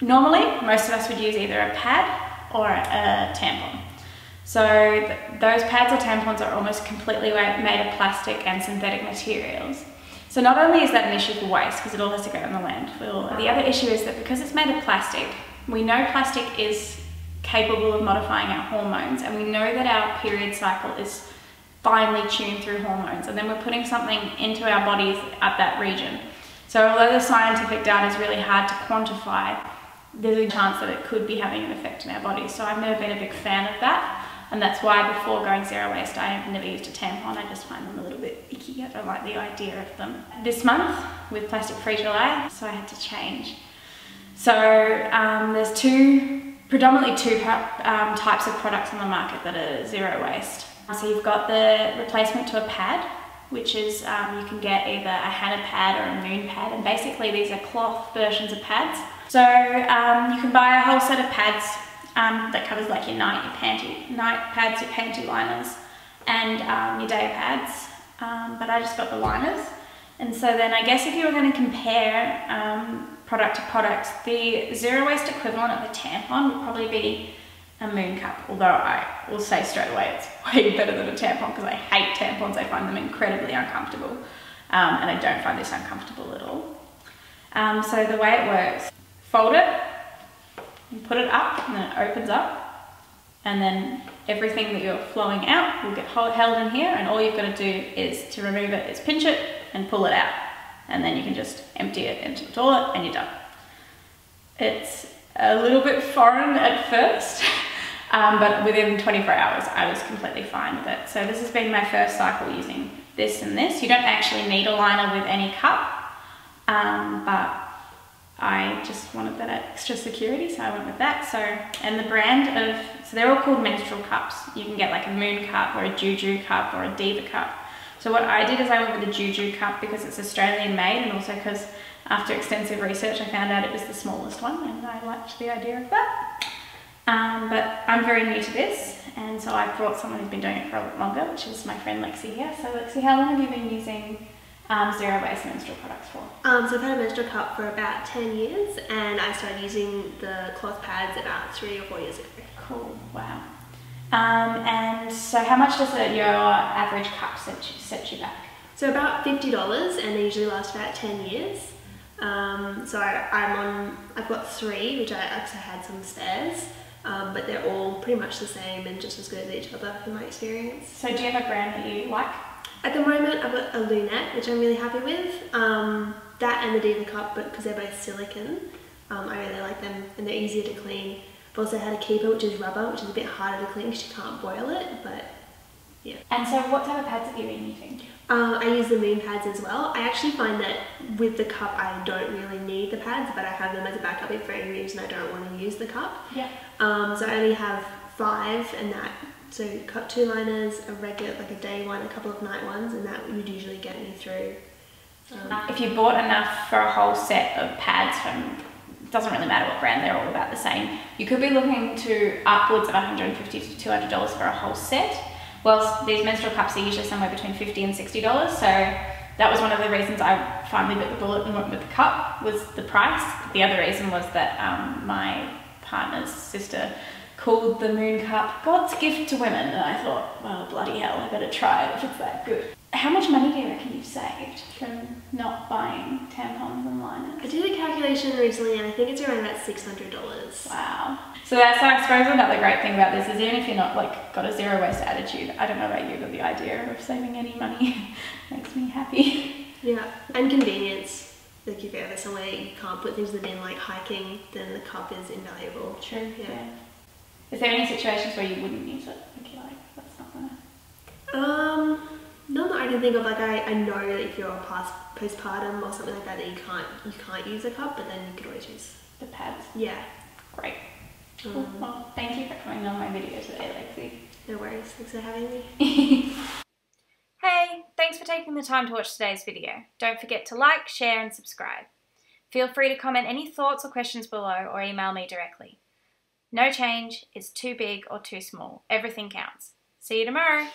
Normally, most of us would use either a pad or a tampon. So those pads or tampons are almost completely made of plastic and synthetic materials. So not only is that an issue for waste, because it all has to go in the landfill, the other issue is that because it's made of plastic, we know plastic is capable of modifying our hormones, and we know that our period cycle is finely tuned through hormones, and then we're putting something into our bodies at that region. So although the scientific data is really hard to quantify, there's a chance that it could be having an effect in our bodies. So I've never been a big fan of that, and that's why before going zero waste I never used a tampon. I just find them a little bit icky. I don't like the idea of them. This month with plastic free July, so I had to change. So there's predominantly two types of products on the market that are zero waste. So you've got the replacement to a pad, which is you can get either a Hannah pad or a Moon pad, and basically these are cloth versions of pads. So you can buy a whole set of pads that covers like your night pads, your panty liners, and your day pads. But I just got the liners. And so then I guess if you were going to compare product to product, the zero waste equivalent of a tampon would probably be a Moon cup, although I will say straight away it's way better than a tampon because I hate tampons. I find them incredibly uncomfortable, and I don't find this uncomfortable at all. So the way it works, fold it, you put it up, and then it opens up, and then everything that you're flowing out will get held in here, and all you've got to do is to remove it is pinch it and pull it out, and then you can just empty it into the toilet and you're done. It's a little bit foreign at first, but within 24 hours I was completely fine with it. So this has been my first cycle using this and this. You don't actually need a liner with any cup, but I just wanted that extra security, so I went with that. So, and the brand of, so they're all called menstrual cups. You can get like a Moon cup or a Juju cup or a Diva cup. So what I did is I went with the Juju cup because it's Australian made, and also because after extensive research I found out it was the smallest one, and I liked the idea of that. But I'm very new to this, and so I brought someone who's been doing it for a lot longer, which is my friend Lexie here. So Lexie, how long have you been using zero waste menstrual products for? So I've had a menstrual cup for about 10 years, and I started using the cloth pads about 3 or 4 years ago. Cool, wow. And so how much does your average cup set you back? So about $50, and they usually last about 10 years. So I've got 3, which I actually had some spares, but they're all pretty much the same and just as good as each other in my experience. So do you have a brand that you like? At the moment I've got a Lunette, which I'm really happy with. That and the Diva cup, but because they're both silicone, I really like them and they're easier to clean. I've also had a Keeper, which is rubber, which is a bit harder to clean because you can't boil it, but yeah. And so what type of pads have you been using? I use the Moon pads as well. I actually find that with the cup I don't really need the pads, but I have them as a backup if for any reason I don't want to use the cup. Yeah. So I only have 5, and that, so cut 2 liners, a regular, like a day one, a couple of night ones, and that would usually get me through. If you bought enough for a whole set of pads from, doesn't really matter what brand, they're all about the same, you could be looking to upwards of $150 to $200 for a whole set. Whilst these menstrual cups are usually somewhere between $50 and $60, so that was one of the reasons I finally bit the bullet and went with the cup, was the price. The other reason was that my partner's sister called the Moon cup God's gift to women, and I thought, well, bloody hell, I better try it if it's that good. How much money do you reckon you've saved from not buying tampons and liners? I did a calculation recently, and I think it's around about $600. Wow. So that's, I suppose, another great thing about this is even if you're not like got a zero waste attitude, I don't know about you, but the idea of saving any money makes me happy. Yeah, and convenience. Like if you're ever somewhere you can't put things in the bin, like hiking, then the cup is invaluable. True. Yeah. Is there any situations where you wouldn't use it? Like you're like, that's not gonna. None that I can think of. Like I know that if you're postpartum or something like that, you can't use a cup, but then you could always use the pads. Yeah. Great. Cool. Well, thank you for coming on my video today, Lexie. No worries. Thanks for having me. Hey, thanks for taking the time to watch today's video. Don't forget to like, share and subscribe. Feel free to comment any thoughts or questions below or email me directly. No change is too big or too small. Everything counts. See you tomorrow.